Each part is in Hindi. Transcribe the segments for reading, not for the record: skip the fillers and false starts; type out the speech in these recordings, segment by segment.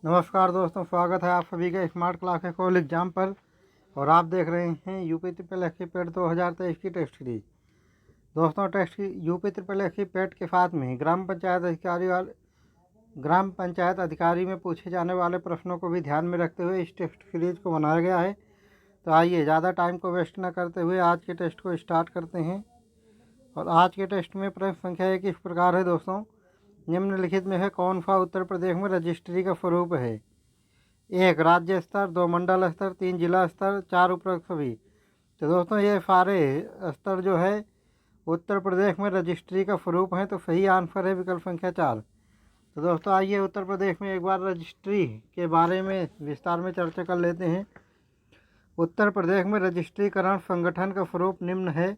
नमस्कार दोस्तों, स्वागत है आप सभी का स्मार्ट क्लास कॉल एग्जाम पर। और आप देख रहे हैं यूपी ट्रिपल एस सी पेट 2023 की टेस्ट सीरीज। दोस्तों, यूपी ट्रिपल एस सी पेट के साथ में ग्राम पंचायत अधिकारी में पूछे जाने वाले प्रश्नों को भी ध्यान में रखते हुए इस टेस्ट सीरीज को बनाया गया है। तो आइए ज़्यादा टाइम को वेस्ट न करते हुए आज के टेस्ट को स्टार्ट करते हैं। और आज के टेस्ट में प्रश्न संख्या एक इस प्रकार है दोस्तों, निम्नलिखित में है कौन सा उत्तर प्रदेश में रजिस्ट्री का स्वरूप है? 1 राज्य स्तर, 2 मंडल स्तर, 3 जिला स्तर, 4 उपरोक्त सभी। तो दोस्तों, ये सारे स्तर जो है उत्तर प्रदेश में रजिस्ट्री का स्वरूप है, तो सही आंसर है विकल्प संख्या 4। तो दोस्तों, आइए उत्तर प्रदेश में एक बार रजिस्ट्री के बारे में विस्तार में चर्चा कर लेते हैं। उत्तर प्रदेश में रजिस्ट्रीकरण संगठन का स्वरूप निम्न है: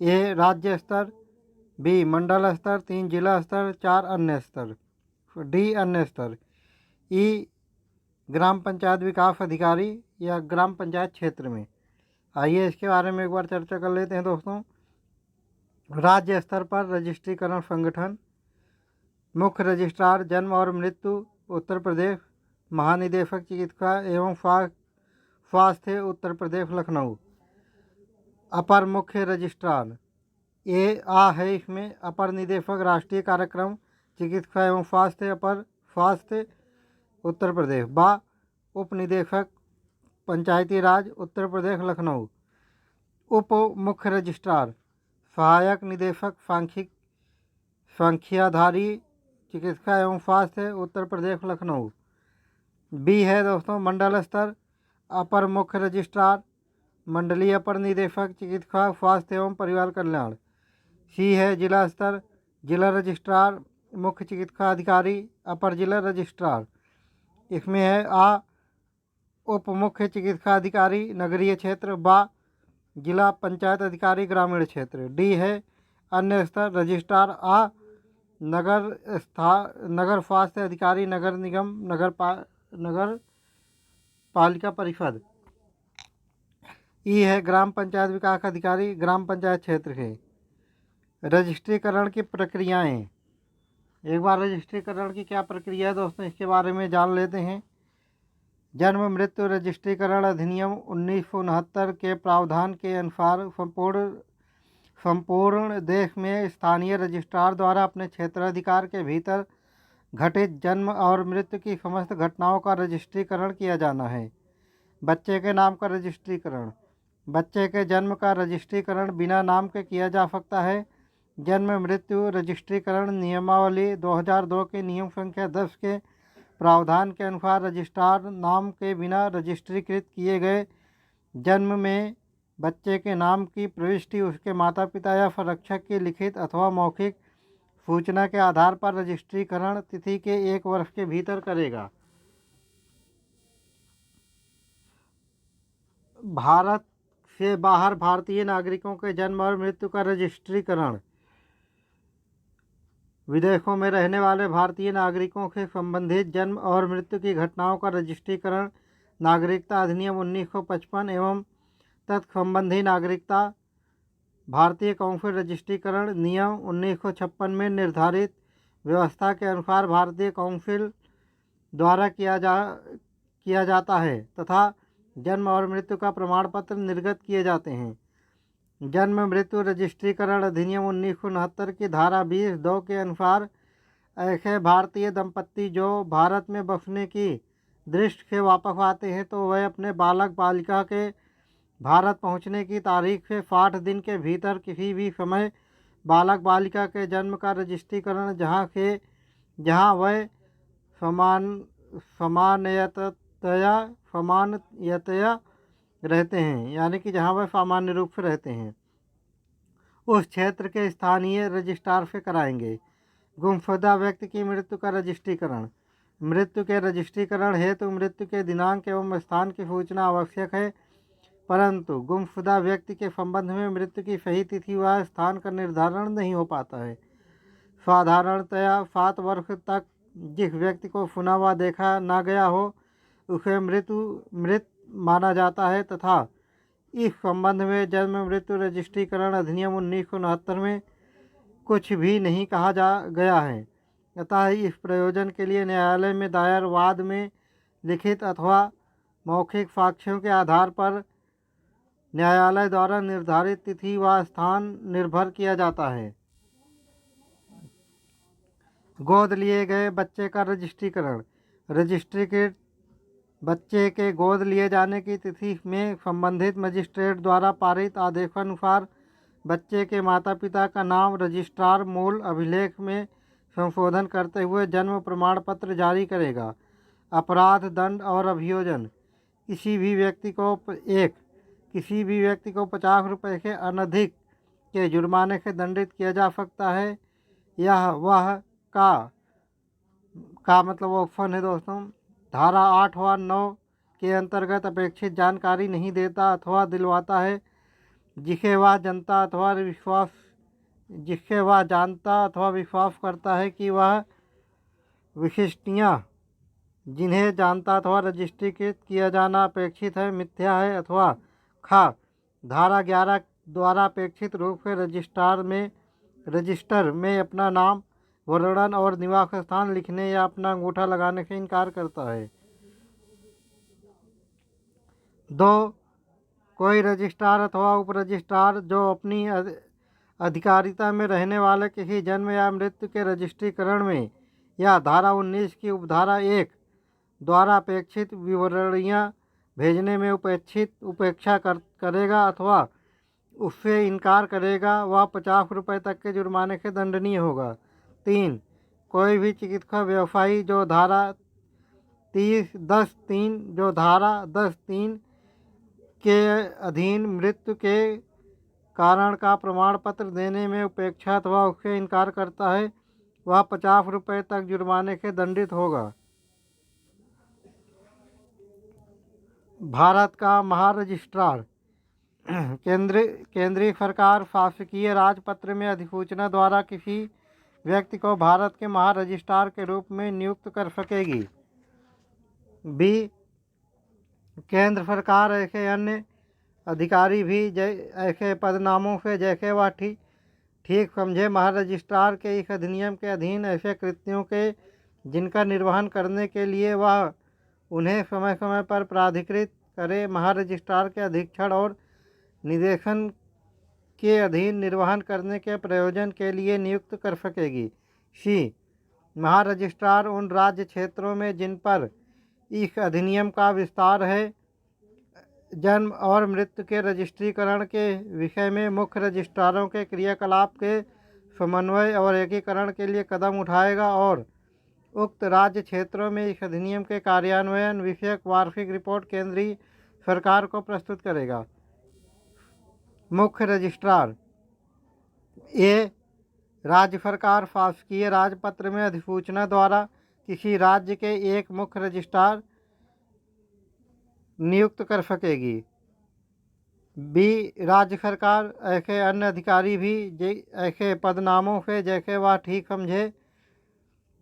ए राज्य स्तर, बी मंडल स्तर, 3 जिला स्तर, 4 अन्य स्तर, डी अन्य स्तर, ई ग्राम पंचायत विकास अधिकारी या ग्राम पंचायत क्षेत्र में। आइए इसके बारे में एक बार चर्चा कर लेते हैं दोस्तों। राज्य स्तर पर रजिस्ट्रीकरण संगठन: मुख्य रजिस्ट्रार जन्म और मृत्यु उत्तर प्रदेश, महानिदेशक चिकित्सा एवं स्वास्थ्य उत्तर प्रदेश लखनऊ। अपर मुख्य रजिस्ट्रार है इसमें, अपर निदेशक राष्ट्रीय कार्यक्रम चिकित्सा एवं स्वास्थ्य अपर स्वास्थ्य उत्तर प्रदेश। बा उप निदेशक पंचायती राज उत्तर प्रदेश लखनऊ। उप मुख्य रजिस्ट्रार सहायक निदेशक सांख्यधारी चिकित्सा एवं स्वास्थ्य उत्तर प्रदेश लखनऊ। बी है दोस्तों मंडल स्तर, अपर मुख्य रजिस्ट्रार मंडलीय अपर निदेशक चिकित्सा स्वास्थ्य एवं परिवार कल्याण। सी है जिला स्तर, जिला रजिस्ट्रार मुख्य चिकित्सा अधिकारी अपर जिला रजिस्ट्रार। इसमें है आ उप मुख्य चिकित्सा अधिकारी नगरीय क्षेत्र, बा जिला पंचायत अधिकारी ग्रामीण क्षेत्र। डी है अन्य स्तर, रजिस्ट्रार आ नगर स्वास्थ्य अधिकारी नगर निगम नगर पालिका परिषद। ई है ग्राम पंचायत विकास अधिकारी ग्राम पंचायत क्षेत्र के। रजिस्ट्रीकरण की प्रक्रियाएं: एक बार रजिस्ट्रीकरण की क्या प्रक्रिया है दोस्तों, इसके बारे में जान लेते हैं। जन्म मृत्यु रजिस्ट्रीकरण अधिनियम 1969 के प्रावधान के अनुसार संपूर्ण देश में स्थानीय रजिस्ट्रार द्वारा अपने क्षेत्राधिकार के भीतर घटित जन्म और मृत्यु की समस्त घटनाओं का रजिस्ट्रीकरण किया जाना है। बच्चे के नाम का रजिस्ट्रीकरण: बच्चे के जन्म का रजिस्ट्रीकरण बिना नाम के किया जा सकता है। जन्म मृत्यु रजिस्ट्रीकरण नियमावली 2002 के नियम संख्या 10 के प्रावधान के अनुसार रजिस्ट्रार नाम के बिना रजिस्ट्रीकृत किए गए जन्म में बच्चे के नाम की प्रविष्टि उसके माता पिता या संरक्षक की लिखित अथवा मौखिक सूचना के आधार पर रजिस्ट्रीकरण तिथि के 1 वर्ष के भीतर करेगा। भारत से बाहर भारतीय नागरिकों के जन्म और मृत्यु का रजिस्ट्रीकरण: विदेशों में रहने वाले भारतीय नागरिकों से संबंधित जन्म और मृत्यु की घटनाओं का रजिस्ट्रीकरण नागरिकता अधिनियम 1955 एवं तत्संबंधी नागरिकता भारतीय काउंसिल रजिस्ट्रीकरण नियम 1956 में निर्धारित व्यवस्था के अनुसार भारतीय काउंसिल द्वारा किया जाता है तथा जन्म और मृत्यु का प्रमाण पत्र निर्गत किए जाते हैं। जन्म मृत्यु रजिस्ट्रीकरण अधिनियम 1969 की धारा 20(2) के अनुसार ऐसे भारतीय दंपत्ति जो भारत में बसने की दृष्टि से वापस आते हैं तो वह अपने बालक बालिका के भारत पहुंचने की तारीख से 60 दिन के भीतर किसी भी समय बालक बालिका के जन्म का रजिस्ट्रीकरण जहां वह सामान्यतया रहते हैं, यानी कि जहां वह सामान्य रूप से रहते हैं, उस क्षेत्र के स्थानीय रजिस्ट्रार से कराएंगे। गुमशुदा व्यक्ति की मृत्यु का रजिस्ट्रीकरण: मृत्यु के रजिस्ट्रीकरण हेतु मृत्यु के दिनांक एवं स्थान की सूचना आवश्यक है, परंतु गुमशुदा व्यक्ति के संबंध में मृत्यु की सही तिथि व स्थान का निर्धारण नहीं हो पाता है। साधारणतया 7 वर्ष तक जिस व्यक्ति को सुना व देखा न गया हो उसे मृत माना जाता है तथा इस संबंध में जन्म मृत्यु रजिस्ट्रीकरण अधिनियम 1969 में कुछ भी नहीं कहा गया है। अतः इस प्रयोजन के लिए न्यायालय में दायर वाद में लिखित अथवा मौखिक साक्ष्यों के आधार पर न्यायालय द्वारा निर्धारित तिथि व स्थान निर्भर किया जाता है। गोद लिए गए बच्चे का रजिस्ट्रीकरण। रजिस्ट्रीकृत बच्चे के गोद लिए जाने की तिथि में संबंधित मजिस्ट्रेट द्वारा पारित आदेशानुसार बच्चे के माता पिता का नाम रजिस्ट्रार मूल अभिलेख में संशोधन करते हुए जन्म प्रमाण पत्र जारी करेगा। अपराध, दंड और अभियोजन। किसी भी व्यक्ति को 50 रुपये से अनधिक के जुर्माने से दंडित किया जा सकता है। यह वह का मतलब ऑप्शन है दोस्तों। धारा 8 व 9 के अंतर्गत अपेक्षित जानकारी नहीं देता अथवा दिलवाता है जिसे वह जानता अथवा विश्वास करता है कि वह विशिष्टियाँ जिन्हें जानता अथवा रजिस्ट्रीकृत किया जाना अपेक्षित है मिथ्या है, अथवा धारा 11 द्वारा अपेक्षित रूप से रजिस्टर में अपना नाम, वर्णन और निवास स्थान लिखने या अपना अंगूठा लगाने से इनकार करता है। 2. कोई रजिस्ट्रार अथवा उप रजिस्ट्रार जो अपनी अधिकारिता में रहने वाले किसी जन्म या मृत्यु के रजिस्ट्रीकरण में या धारा 19 की उपधारा 1 द्वारा अपेक्षित विवरणियाँ भेजने में उपेक्षा करेगा अथवा उससे इनकार करेगा, वह 50 रुपये तक के जुर्माने से दंडनीय होगा। 3. कोई भी चिकित्सा व्यवसायी जो धारा 10(3) के अधीन मृत्यु के कारण का प्रमाण पत्र देने में उपेक्षा अथवा उससे इनकार करता है, वह 50 रुपये तक जुर्माने से दंडित होगा। भारत का महारजिस्ट्रार। केंद्रीय सरकार शासकीय राजपत्र में अधिसूचना द्वारा किसी व्यक्ति को भारत के महारजिस्ट्रार के रूप में नियुक्त कर सकेगी। बी. केंद्र सरकार ऐसे अन्य अधिकारी भी ऐसे पदनामों से जैसे वह ठीक समझे महारजिस्ट्रार के इस अधिनियम के अधीन ऐसे कृत्यों के जिनका निर्वहन करने के लिए वह उन्हें समय समय पर प्राधिकृत करे, महारजिस्ट्रार के अधीक्षण और निदेशन के अधीन निर्वहन करने के प्रयोजन के लिए नियुक्त कर सकेगी। सी. महारजिस्ट्रार उन राज्य क्षेत्रों में जिन पर इस अधिनियम का विस्तार है, जन्म और मृत्यु के रजिस्ट्रीकरण के विषय में मुख्य रजिस्ट्रारों के क्रियाकलाप के समन्वय और एकीकरण के लिए कदम उठाएगा और उक्त राज्य क्षेत्रों में इस अधिनियम के कार्यान्वयन विषयक वार्षिक रिपोर्ट केंद्रीय सरकार को प्रस्तुत करेगा। मुख्य रजिस्ट्रार। ए. राज्य सरकार शासकीय राजपत्र में अधिसूचना द्वारा किसी राज्य के एक मुख्य रजिस्ट्रार नियुक्त कर सकेगी। बी. राज्य सरकार ऐसे अन्य अधिकारी भी ऐसे पदनामों से जैसे वह ठीक समझे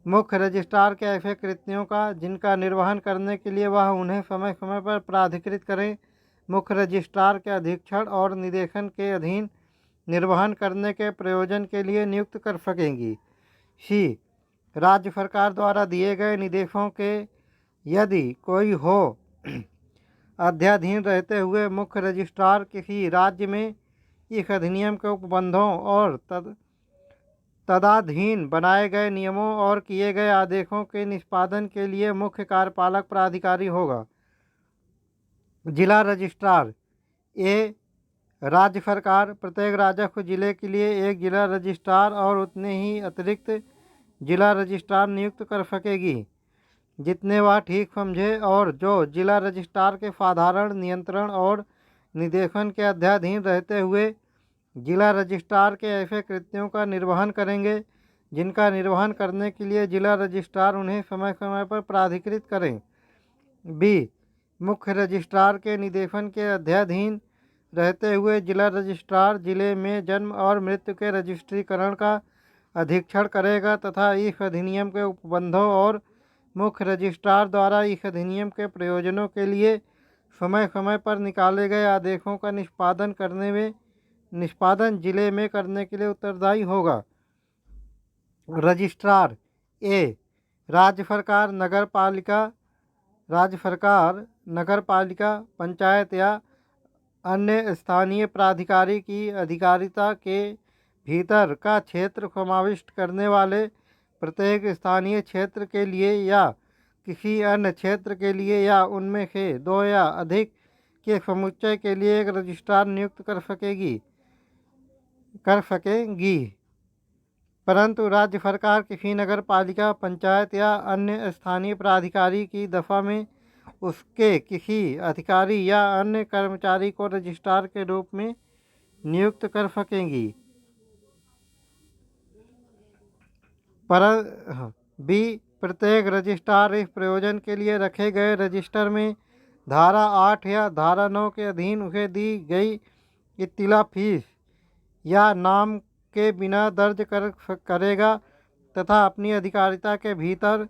मुख्य रजिस्ट्रार के ऐसे कृत्यों का जिनका निर्वहन करने के लिए वह उन्हें समय समय पर प्राधिकृत करें, मुख्य रजिस्ट्रार के अधीक्षण और निदेशन के अधीन निर्वहन करने के प्रयोजन के लिए नियुक्त कर सकेंगी। सी. राज्य सरकार द्वारा दिए गए निर्देशों के यदि कोई हो अध्याधीन रहते हुए मुख्य रजिस्ट्रार किसी राज्य में इस अधिनियम के उपबंधों और तदाधीन बनाए गए नियमों और किए गए आदेशों के निष्पादन के लिए मुख्य कार्यपालक प्राधिकारी होगा। जिला रजिस्ट्रार। ए. राज्य सरकार प्रत्येक राजस्व जिले के लिए एक जिला रजिस्ट्रार और उतने ही अतिरिक्त जिला रजिस्ट्रार नियुक्त कर सकेगी जितने वह ठीक समझे और जो जिला रजिस्ट्रार के साधारण नियंत्रण और निदेशन के अध्याधीन रहते हुए जिला रजिस्ट्रार के ऐसे कृत्यों का निर्वहन करेंगे जिनका निर्वहन करने के लिए जिला रजिस्ट्रार उन्हें समय समय पर प्राधिकृत करें। बी. मुख्य रजिस्ट्रार के निदेशन के अध्याधीन रहते हुए जिला रजिस्ट्रार जिले में जन्म और मृत्यु के रजिस्ट्रीकरण का अधीक्षण करेगा तथा इस अधिनियम के उपबंधों और मुख्य रजिस्ट्रार द्वारा इस अधिनियम के प्रयोजनों के लिए समय समय पर निकाले गए आदेशों का निष्पादन जिले में करने के लिए उत्तरदायी होगा। रजिस्ट्रार। ए राज्य सरकार नगर पालिका पंचायत या अन्य स्थानीय प्राधिकारी की अधिकारिता के भीतर का क्षेत्र समाविष्ट करने वाले प्रत्येक स्थानीय क्षेत्र के लिए या किसी अन्य क्षेत्र के लिए या उनमें से दो या अधिक के समुच्चय के लिए एक रजिस्ट्रार नियुक्त कर सकेगी। परंतु राज्य सरकार किसी नगर पालिका पंचायत या अन्य स्थानीय प्राधिकारी की दफा में उसके किसी अधिकारी या अन्य कर्मचारी को रजिस्ट्रार के रूप में नियुक्त कर सकेंगी। बी प्रत्येक रजिस्ट्रार इस प्रयोजन के लिए रखे गए रजिस्टर में धारा 8 या धारा 9 के अधीन उसे दी गई इत्तिला फीस या नाम के बिना दर्ज करेगा तथा अपनी अधिकारिता के भीतर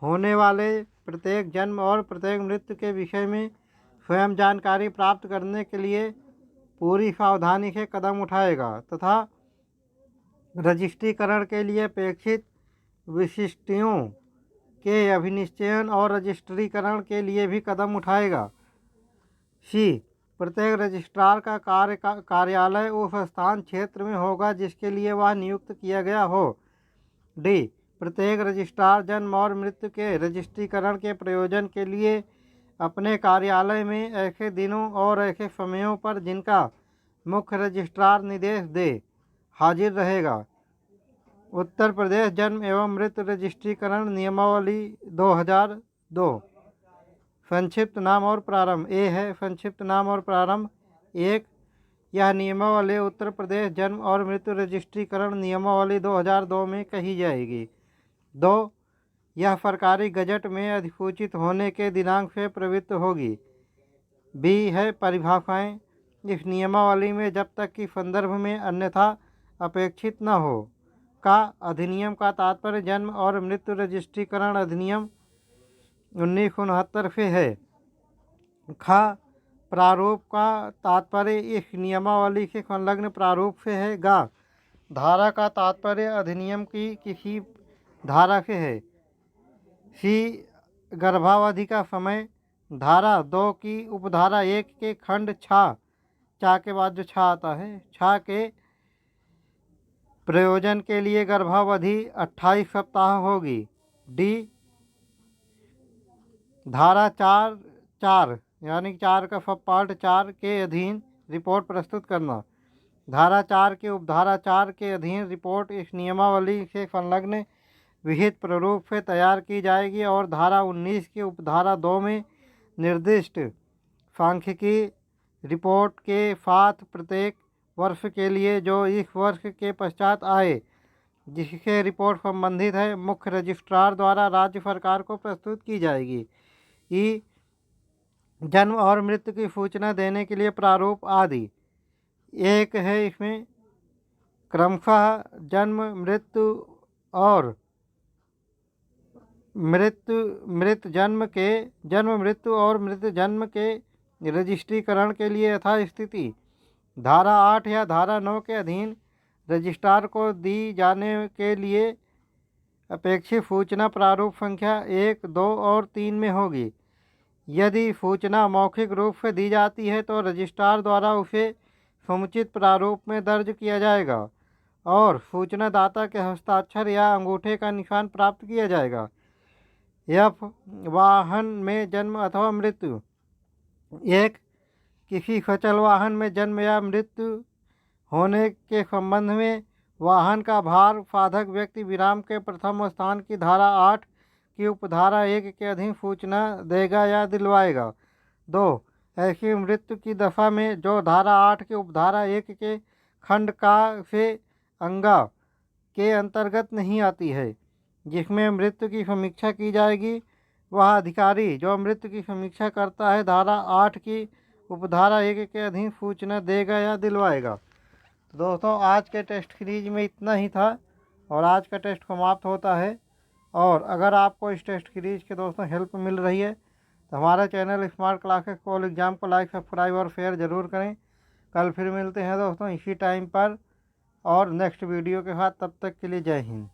होने वाले प्रत्येक जन्म और प्रत्येक मृत्यु के विषय में स्वयं जानकारी प्राप्त करने के लिए पूरी सावधानी से कदम उठाएगा तथा रजिस्ट्रीकरण के लिए अपेक्षित विशिष्टियों के अभिनिश्चयन और रजिस्ट्रीकरण के लिए भी कदम उठाएगा। सी प्रत्येक रजिस्ट्रार का कार्यालय उस स्थान क्षेत्र में होगा जिसके लिए वह नियुक्त किया गया हो। डी प्रत्येक रजिस्ट्रार जन्म और मृत्यु के रजिस्ट्रीकरण के प्रयोजन के लिए अपने कार्यालय में ऐसे दिनों और ऐसे समयों पर जिनका मुख्य रजिस्ट्रार निर्देश दे हाजिर रहेगा। उत्तर प्रदेश जन्म एवं मृत्यु रजिस्ट्रीकरण नियमावली 2002। संक्षिप्त नाम और प्रारंभ। ए है संक्षिप्त नाम और प्रारंभ। 1 यह नियमावली उत्तर प्रदेश जन्म और मृत्यु रजिस्ट्रीकरण नियमावली 2002 में कही जाएगी। 2 यह सरकारी गजट में अधिसूचित होने के दिनांक से प्रवृत्त होगी। बी है परिभाषाएं। इस नियमावली में जब तक कि संदर्भ में अन्यथा अपेक्षित न हो का अधिनियम का तात्पर्य जन्म और मृत्यु रजिस्ट्रीकरण अधिनियम 1969 से है। खा प्रारूप का तात्पर्य इस नियमावली से संलग्न प्रारूप से है। गा धारा का तात्पर्य अधिनियम की किसी धारा से है। सी गर्भावधि का समय। धारा 2 की उपधारा 1 के खंड चा के बाद जो छा आता है छा के प्रयोजन के लिए गर्भावधि 28 सप्ताह होगी। डी धारा 4 यानी 4 का सब पार्ट 4 के अधीन रिपोर्ट प्रस्तुत करना। धारा 4 के उपधारा 4 के अधीन रिपोर्ट इस नियमावली से संलग्न विहित प्रारूप से तैयार की जाएगी और धारा 19 के उपधारा 2 में निर्दिष्ट सांख्यिकी रिपोर्ट के साथ प्रत्येक वर्ष के लिए जो इस वर्ष के पश्चात आए जिससे रिपोर्ट संबंधित है मुख्य रजिस्ट्रार द्वारा राज्य सरकार को प्रस्तुत की जाएगी। ई जन्म और मृत्यु की सूचना देने के लिए प्रारूप आदि। एक है इसमें क्रमशः जन्म मृत्यु और मृत जन्म मृत्यु और मृत जन्म के रजिस्ट्रीकरण के लिए यथास्थिति धारा 8 या धारा 9 के अधीन रजिस्ट्रार को दी जाने के लिए अपेक्षित सूचना प्रारूप संख्या 1, 2 और 3 में होगी। यदि सूचना मौखिक रूप से दी जाती है तो रजिस्ट्रार द्वारा उसे समुचित प्रारूप में दर्ज किया जाएगा और सूचनादाता के हस्ताक्षर या अंगूठे का निशान प्राप्त किया जाएगा। एफ वाहन में जन्म अथवा मृत्यु। 1 किसी सचल वाहन में जन्म या मृत्यु होने के संबंध में वाहन का भार साधक व्यक्ति विराम के प्रथम स्थान की धारा 8 की उपधारा 1 के अधीन सूचना देगा या दिलवाएगा। 2 ऐसी मृत्यु की दशा में जो धारा 8 की उपधारा 1 के खंड का से अंगा के अंतर्गत नहीं आती है जिसमें मृत्यु की समीक्षा की जाएगी वह अधिकारी जो मृत्यु की समीक्षा करता है धारा 8 की उपधारा 1 के अधीन सूचना देगा या दिलवाएगा। तो दोस्तों आज के टेस्ट सीरीज में इतना ही था और आज का टेस्ट समाप्त होता है। और अगर आपको इस टेस्ट सीरीज के दोस्तों हेल्प मिल रही है तो हमारा channel smart classes call exam को लाइक सब्सक्राइब और शेयर ज़रूर करें। कल फिर मिलते हैं दोस्तों इसी टाइम पर और नेक्स्ट वीडियो के साथ। तब तक के लिए जय हिंद।